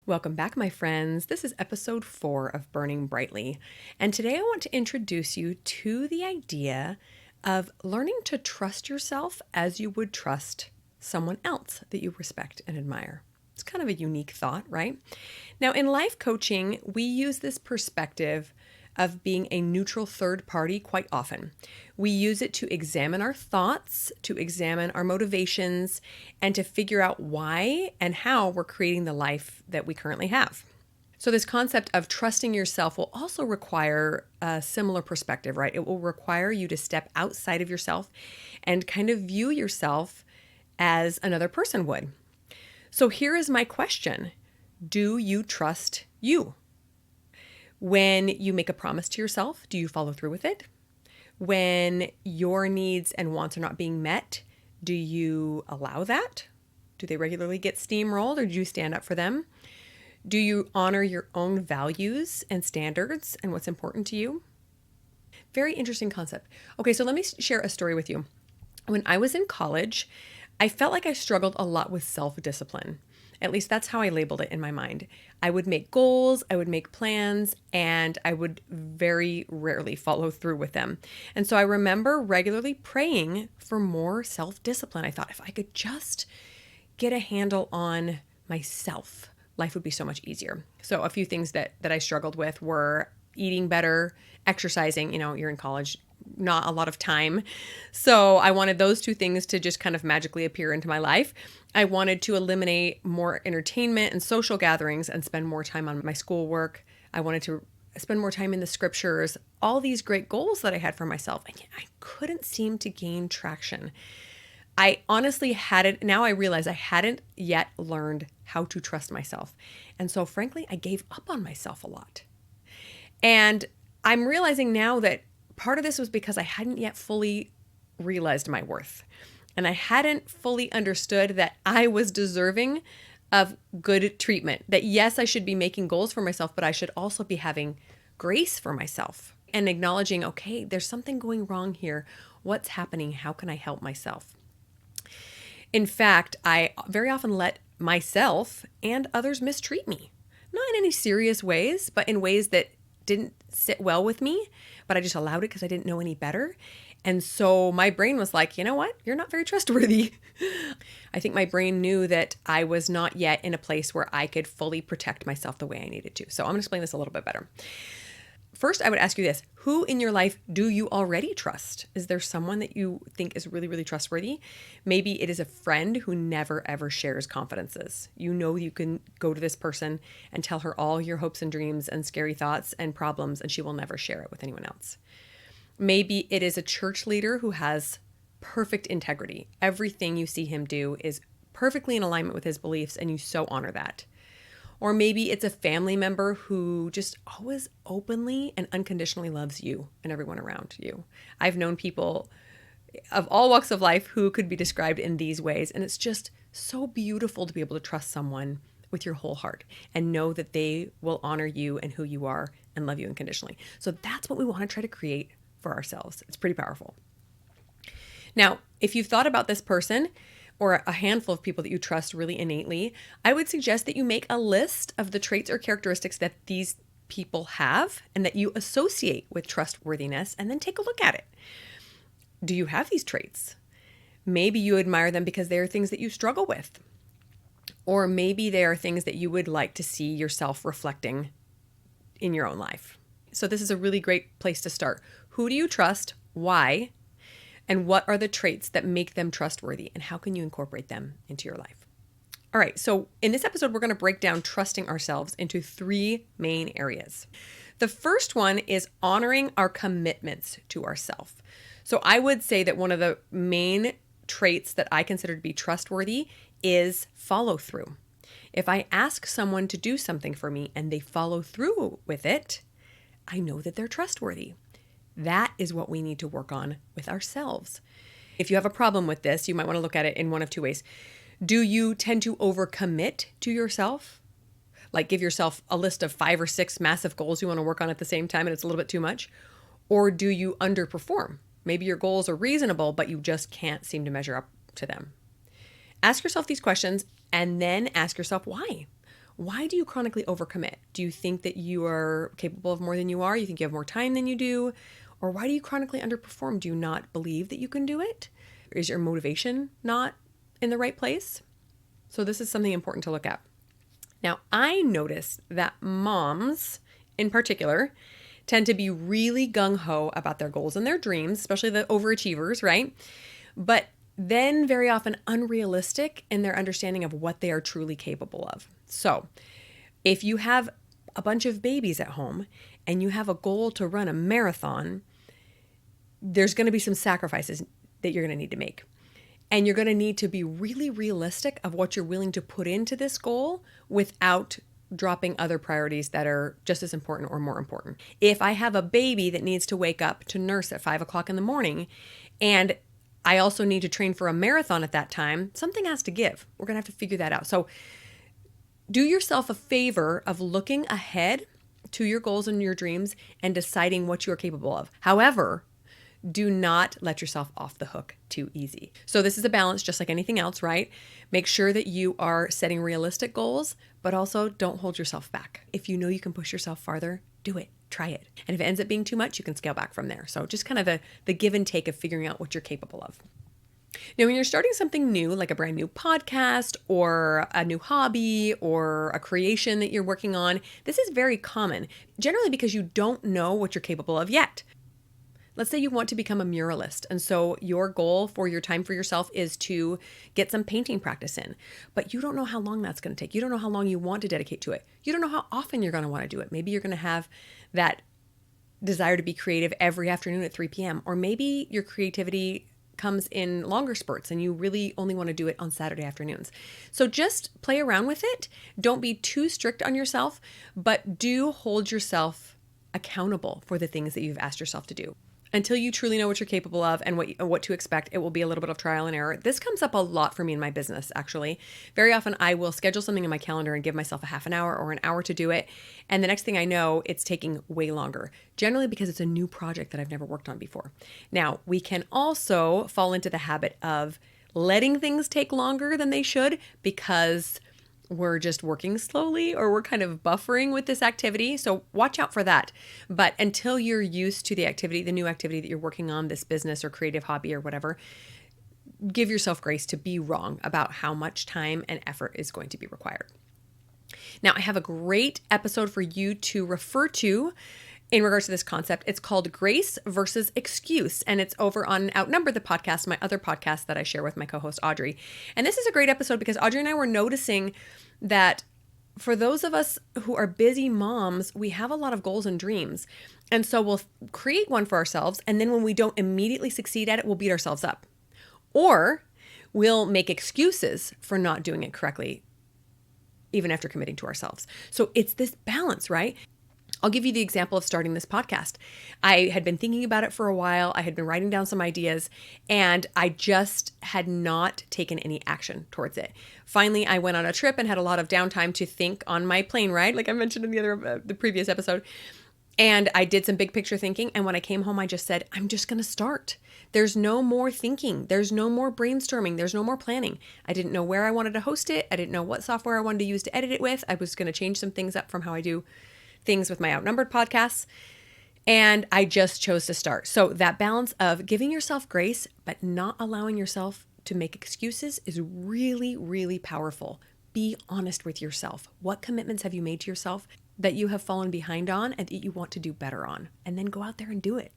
Welcome back, my friends. This is episode 4 of Burning Brightly. And today I want to introduce you to the idea of learning to trust yourself as you would trust someone else that you respect and admire. It's kind of a unique thought, right? Now, in life coaching, we use this perspective of being a neutral third party quite often. We use it to examine our thoughts, to examine our motivations, and to figure out why and how we're creating the life that we currently have. So this concept of trusting yourself will also require a similar perspective, right? It will require you to step outside of yourself and kind of view yourself as another person would. So here is my question. Do you trust you? When you make a promise to yourself, do you follow through with it? When your needs and wants are not being met, do you allow that? Do they regularly get steamrolled, or do you stand up for them? Do you honor your own values and standards and what's important to you? Very interesting concept. Okay, so let me share a story with you. When I was in college, I felt like I struggled a lot with self-discipline. At least that's how I labeled it in my mind. I would make goals, I would make plans, and I would very rarely follow through with them. And so I remember regularly praying for more self-discipline. I thought if I could just get a handle on myself, life would be so much easier. So a few things that I struggled with were eating better, exercising. You know, you're in college, not a lot of time. So I wanted those two things to just kind of magically appear into my life. I wanted to eliminate more entertainment and social gatherings and spend more time on my schoolwork. I wanted to spend more time in the scriptures, all these great goals that I had for myself. And yet I couldn't seem to gain traction. I honestly hadn't, now I realize I hadn't yet learned how to trust myself. And so frankly, I gave up on myself a lot. And I'm realizing now that part of this was because I hadn't yet fully realized my worth. And I hadn't fully understood that I was deserving of good treatment. That yes, I should be making goals for myself, but I should also be having grace for myself and acknowledging, okay, there's something going wrong here. What's happening? How can I help myself? In fact, I very often let myself and others mistreat me. Not in any serious ways, but in ways that didn't sit well with me, but I just allowed it because I didn't know any better. And so my brain was like, you know what? You're not very trustworthy. I think my brain knew that I was not yet in a place where I could fully protect myself the way I needed to. So I'm going to explain this a little bit better. First, I would ask you this. Who in your life do you already trust? Is there someone that you think is really, really trustworthy? Maybe it is a friend who never, ever shares confidences. You know you can go to this person and tell her all your hopes and dreams and scary thoughts and problems, and she will never share it with anyone else. Maybe it is a church leader who has perfect integrity. Everything you see him do is perfectly in alignment with his beliefs, and you so honor that. Or maybe it's a family member who just always openly and unconditionally loves you and everyone around you. I've known people of all walks of life who could be described in these ways, and it's just so beautiful to be able to trust someone with your whole heart and know that they will honor you and who you are and love you unconditionally. So that's what we want to try to create for ourselves. It's pretty powerful. Now, if you've thought about this person or a handful of people that you trust really innately, I would suggest that you make a list of the traits or characteristics that these people have and that you associate with trustworthiness, and then take a look at it. Do you have these traits? Maybe you admire them because they are things that you struggle with. Or maybe they are things that you would like to see yourself reflecting in your own life. So this is a really great place to start. Who do you trust? Why? And what are the traits that make them trustworthy? And how can you incorporate them into your life? All right, so in this episode, we're going to break down trusting ourselves into 3 main areas. The first one is honoring our commitments to ourselves. So I would say that one of the main traits that I consider to be trustworthy is follow through. If I ask someone to do something for me and they follow through with it, I know that they're trustworthy. That is what we need to work on with ourselves. If you have a problem with this, you might want to look at it in one of 2 ways. Do you tend to overcommit to yourself? Like give yourself a list of 5 or 6 massive goals you want to work on at the same time and it's a little bit too much? Or do you underperform? Maybe your goals are reasonable, but you just can't seem to measure up to them. Ask yourself these questions and then ask yourself why. Why do you chronically overcommit? Do you think that you are capable of more than you are? You think you have more time than you do? Or why do you chronically underperform? Do you not believe that you can do it? Is your motivation not in the right place? So this is something important to look at. Now, I noticed that moms in particular tend to be really gung-ho about their goals and their dreams, especially the overachievers, right? But then very often unrealistic in their understanding of what they are truly capable of. So if you have a bunch of babies at home and you have a goal to run a marathon, there's going to be some sacrifices that you're going to need to make. And you're going to need to be really realistic of what you're willing to put into this goal without dropping other priorities that are just as important or more important. If I have a baby that needs to wake up to nurse at 5 o'clock in the morning, and I also need to train for a marathon at that time, something has to give. We're going to have to figure that out. So do yourself a favor of looking ahead to your goals and your dreams and deciding what you are capable of. However, do not let yourself off the hook too easy. So this is a balance, just like anything else, right? Make sure that you are setting realistic goals, but also don't hold yourself back. If you know you can push yourself farther, do it, try it. And if it ends up being too much, you can scale back from there. So just kind of the give and take of figuring out what you're capable of. Now, when you're starting something new, like a brand new podcast or a new hobby or a creation that you're working on, this is very common, generally because you don't know what you're capable of yet. Let's say you want to become a muralist, and so your goal for your time for yourself is to get some painting practice in, but you don't know how long that's going to take. You don't know how long you want to dedicate to it. You don't know how often you're going to want to do it. Maybe you're going to have that desire to be creative every afternoon at 3 p.m., or maybe your creativity comes in longer spurts and you really only want to do it on Saturday afternoons. So just play around with it. Don't be too strict on yourself, but do hold yourself accountable for the things that you've asked yourself to do. Until you truly know what you're capable of and what to expect, it will be a little bit of trial and error. This comes up a lot for me in my business, actually. Very often I will schedule something in my calendar and give myself a half an hour or an hour to do it. And the next thing I know, it's taking way longer, generally because it's a new project that I've never worked on before. Now, we can also fall into the habit of letting things take longer than they should because we're just working slowly or we're kind of buffering with this activity. So watch out for that. But until you're used to the activity, the new activity that you're working on, this business or creative hobby or whatever, give yourself grace to be wrong about how much time and effort is going to be required. Now, I have a great episode for you to refer to in regards to this concept. It's called Grace versus Excuse, and it's over on Outnumber the Podcast, my other podcast that I share with my co-host Audrey. And this is a great episode because Audrey and I were noticing that for those of us who are busy moms, we have a lot of goals and dreams. And so we'll create one for ourselves, and then when we don't immediately succeed at it, we'll beat ourselves up. Or we'll make excuses for not doing it correctly, even after committing to ourselves. So it's this balance, right? I'll give you the example of starting this podcast. I had been thinking about it for a while. I had been writing down some ideas, and I just had not taken any action towards it. Finally, I went on a trip and had a lot of downtime to think on my plane ride, like I mentioned in the previous episode. And I did some big picture thinking. And when I came home, I just said, I'm just going to start. There's no more thinking. There's no more brainstorming. There's no more planning. I didn't know where I wanted to host it. I didn't know what software I wanted to use to edit it with. I was going to change some things up from how I do things with my Outnumbered podcasts. And I just chose to start. So that balance of giving yourself grace, but not allowing yourself to make excuses is really, really powerful. Be honest with yourself. What commitments have you made to yourself that you have fallen behind on and that you want to do better on? And then go out there and do it.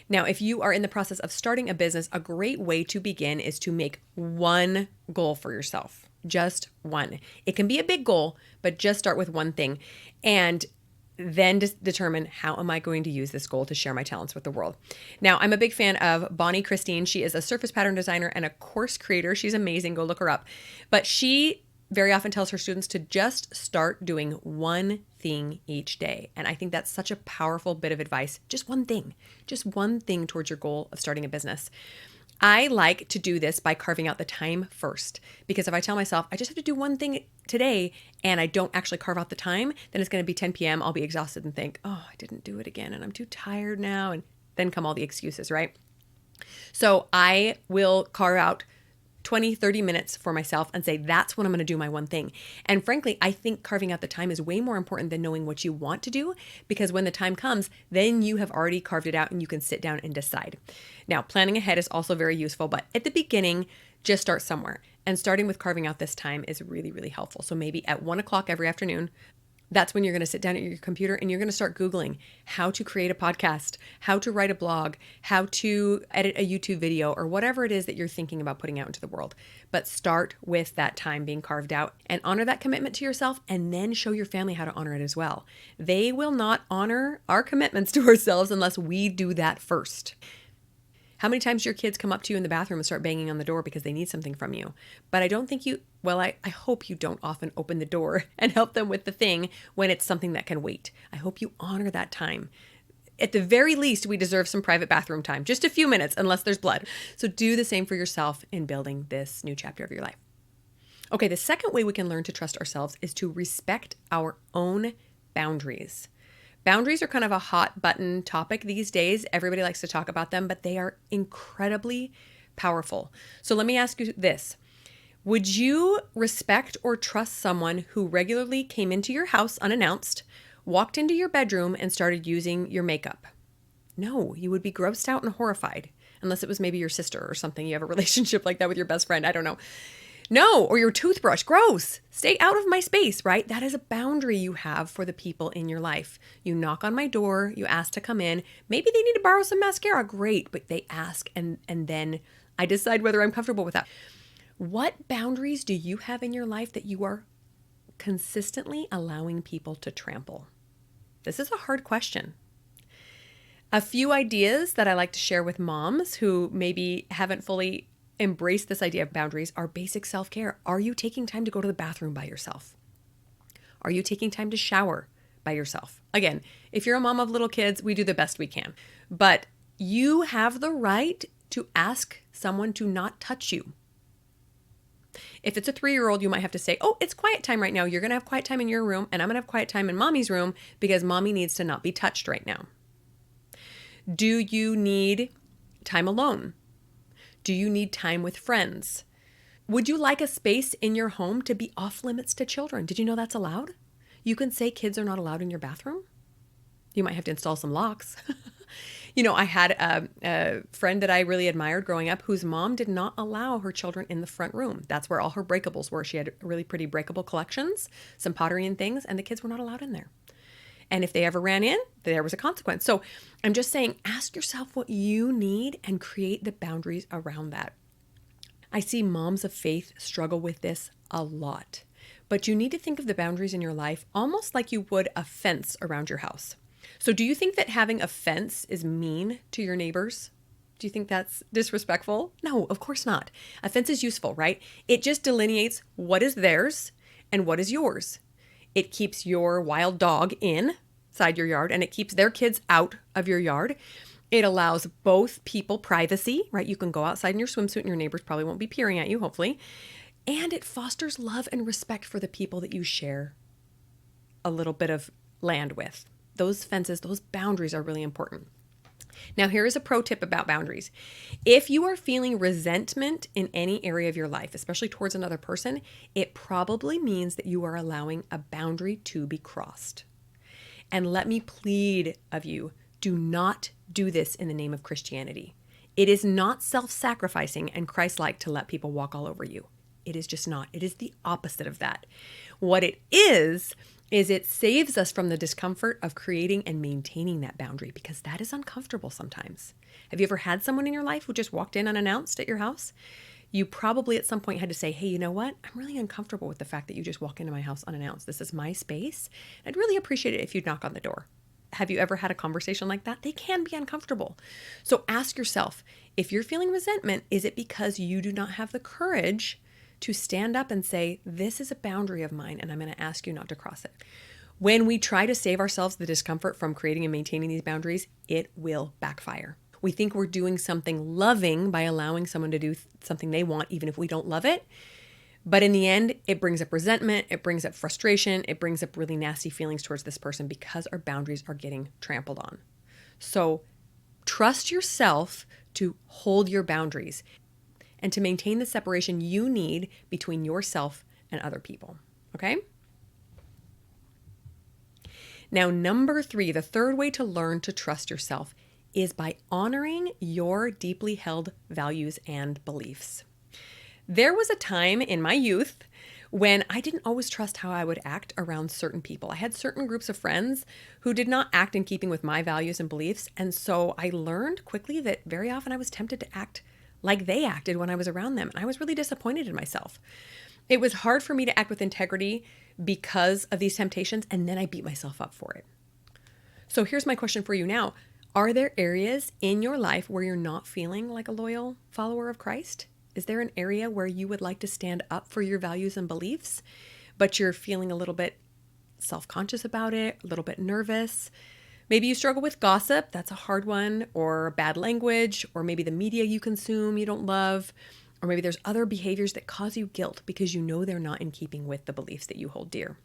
Now, if you are in the process of starting a business, a great way to begin is to make one goal for yourself. Just one. It can be a big goal, but just start with one thing. And then just determine, how am I going to use this goal to share my talents with the world? Now, I'm a big fan of Bonnie Christine. She is a surface pattern designer and a course creator. She's amazing. Go look her up. But she very often tells her students to just start doing one thing each day. And I think that's such a powerful bit of advice. Just one thing towards your goal of starting a business. I like to do this by carving out the time first, because if I tell myself I just have to do one thing today and I don't actually carve out the time, then it's going to be 10 p.m. I'll be exhausted and think, oh, I didn't do it again and I'm too tired now. And then come all the excuses, right? So I will carve out 20, 30 minutes for myself and say, that's when I'm going to do my one thing. And frankly, I think carving out the time is way more important than knowing what you want to do, because when the time comes, then you have already carved it out and you can sit down and decide. Now, planning ahead is also very useful, but at the beginning, just start somewhere. And starting with carving out this time is really, really helpful. So maybe at 1 o'clock every afternoon, that's when you're going to sit down at your computer and you're going to start Googling how to create a podcast, how to write a blog, how to edit a YouTube video, or whatever it is that you're thinking about putting out into the world. But start with that time being carved out and honor that commitment to yourself, and then show your family how to honor it as well. They will not honor our commitments to ourselves unless we do that first. How many times do your kids come up to you in the bathroom and start banging on the door because they need something from you? But I don't think I hope you don't often open the door and help them with the thing when it's something that can wait. I hope you honor that time. At the very least, we deserve some private bathroom time, just a few minutes, unless there's blood. So do the same for yourself in building this new chapter of your life. Okay, the second way we can learn to trust ourselves is to respect our own boundaries. Boundaries are kind of a hot button topic these days. Everybody likes to talk about them, but they are incredibly powerful. So let me ask you this. Would you respect or trust someone who regularly came into your house unannounced, walked into your bedroom, and started using your makeup? No, you would be grossed out and horrified, unless it was maybe your sister or something. You have a relationship like that with your best friend. I don't know. No, or your toothbrush. Gross. Stay out of my space, right? That is a boundary you have for the people in your life. You knock on my door, you ask to come in. Maybe they need to borrow some mascara. Great, but they ask, and then I decide whether I'm comfortable with that. What boundaries do you have in your life that you are consistently allowing people to trample? This is a hard question. A few ideas that I like to share with moms who maybe haven't fully embrace this idea of boundaries are basic self-care. Are you taking time to go to the bathroom by yourself? Are you taking time to shower by yourself? Again, if you're a mom of little kids, we do the best we can. But you have the right to ask someone to not touch you. If it's a 3-year-old, you might have to say, oh, it's quiet time right now. You're going to have quiet time in your room, and I'm going to have quiet time in mommy's room because mommy needs to not be touched right now. Do you need time alone? Do you need time with friends? Would you like a space in your home to be off limits to children? Did you know that's allowed? You can say kids are not allowed in your bathroom. You might have to install some locks. I had a friend that I really admired growing up whose mom did not allow her children in the front room. That's where all her breakables were. She had really pretty breakable collections, some pottery and things, and the kids were not allowed in there. And if they ever ran in, there was a consequence. So I'm just saying, ask yourself what you need and create the boundaries around that. I see moms of faith struggle with this a lot, but you need to think of the boundaries in your life almost like you would a fence around your house. So do you think that having a fence is mean to your neighbors? Do you think that's disrespectful? No, of course not. A fence is useful, right? It just delineates what is theirs and what is yours. It keeps your wild dog inside your yard, and it keeps their kids out of your yard. It allows both people privacy, right? You can go outside in your swimsuit and your neighbors probably won't be peering at you, hopefully. And it fosters love and respect for the people that you share a little bit of land with. Those fences, those boundaries are really important. Now, here is a pro tip about boundaries. If you are feeling resentment in any area of your life, especially towards another person, it probably means that you are allowing a boundary to be crossed. And let me plead of you, do not do this in the name of Christianity. It is not self-sacrificing and Christ-like to let people walk all over you. It is just not. It is the opposite of that. What it is it saves us from the discomfort of creating and maintaining that boundary, because that is uncomfortable sometimes. Have you ever had someone in your life who just walked in unannounced at your house? You probably at some point had to say, hey, you know what? I'm really uncomfortable with the fact that you just walk into my house unannounced. This is my space. I'd really appreciate it if you'd knock on the door. Have you ever had a conversation like that? They can be uncomfortable. So ask yourself, if you're feeling resentment, is it because you do not have the courage to stand up and say, this is a boundary of mine and I'm going to ask you not to cross it? When we try to save ourselves the discomfort from creating and maintaining these boundaries, it will backfire. We think we're doing something loving by allowing someone to do something they want, even if we don't love it. But in the end, it brings up resentment, it brings up frustration, it brings up really nasty feelings towards this person because our boundaries are getting trampled on. So trust yourself to hold your boundaries. and to maintain the separation you need between yourself and other people. Okay? Now, number 3, the third way to learn to trust yourself is by honoring your deeply held values and beliefs. There was a time in my youth when I didn't always trust how I would act around certain people. I had certain groups of friends who did not act in keeping with my values and beliefs. And so I learned quickly that very often I was tempted to act like they acted when I was around them. And I was really disappointed in myself. It was hard for me to act with integrity because of these temptations, and then I beat myself up for it. So here's my question for you now. Are there areas in your life where you're not feeling like a loyal follower of Christ? Is there an area where you would like to stand up for your values and beliefs, but you're feeling a little bit self-conscious about it, a little bit nervous? Maybe you struggle with gossip, that's a hard one, or bad language, or maybe the media you consume you don't love, or maybe there's other behaviors that cause you guilt because you know they're not in keeping with the beliefs that you hold dear.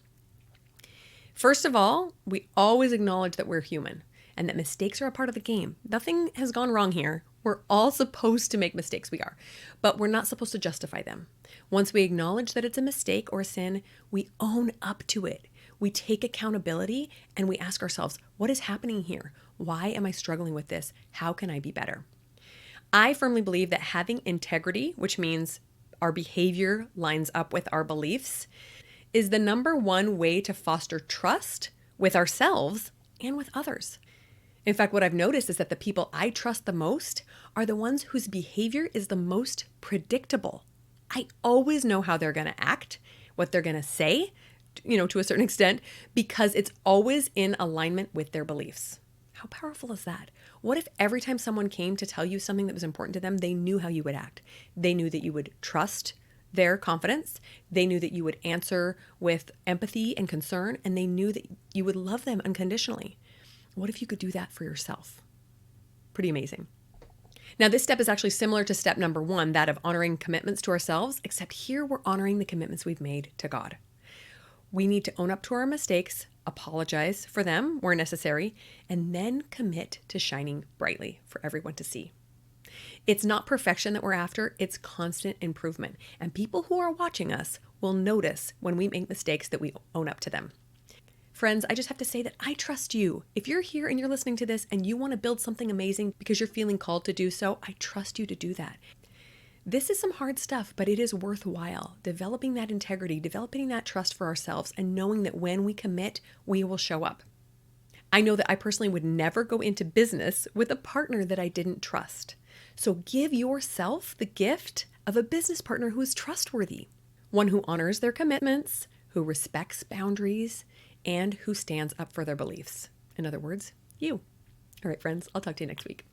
First of all, we always acknowledge that we're human and that mistakes are a part of the game. Nothing has gone wrong here. We're all supposed to make mistakes, we are, but we're not supposed to justify them. Once we acknowledge that it's a mistake or a sin, we own up to it. We take accountability and we ask ourselves, what is happening here? Why am I struggling with this? How can I be better? I firmly believe that having integrity, which means our behavior lines up with our beliefs, is the number one way to foster trust with ourselves and with others. In fact, what I've noticed is that the people I trust the most are the ones whose behavior is the most predictable. I always know how they're going to act, what they're going to say, to a certain extent, because it's always in alignment with their beliefs. How powerful is that? What if every time someone came to tell you something that was important to them, they knew how you would act? They knew that you would trust their confidence. They knew that you would answer with empathy and concern, and they knew that you would love them unconditionally. What if you could do that for yourself? Pretty amazing. Now, this step is actually similar to step number 1, that of honoring commitments to ourselves, except here we're honoring the commitments we've made to God. We need to own up to our mistakes, apologize for them where necessary, and then commit to shining brightly for everyone to see. It's not perfection that we're after, it's constant improvement. And people who are watching us will notice when we make mistakes that we own up to them. Friends, I just have to say that I trust you. If you're here and you're listening to this and you want to build something amazing because you're feeling called to do so, I trust you to do that. This is some hard stuff, but it is worthwhile. Developing that integrity, developing that trust for ourselves, and knowing that when we commit, we will show up. I know that I personally would never go into business with a partner that I didn't trust. So give yourself the gift of a business partner who is trustworthy, one who honors their commitments, who respects boundaries, and who stands up for their beliefs. In other words, you. All right, friends, I'll talk to you next week.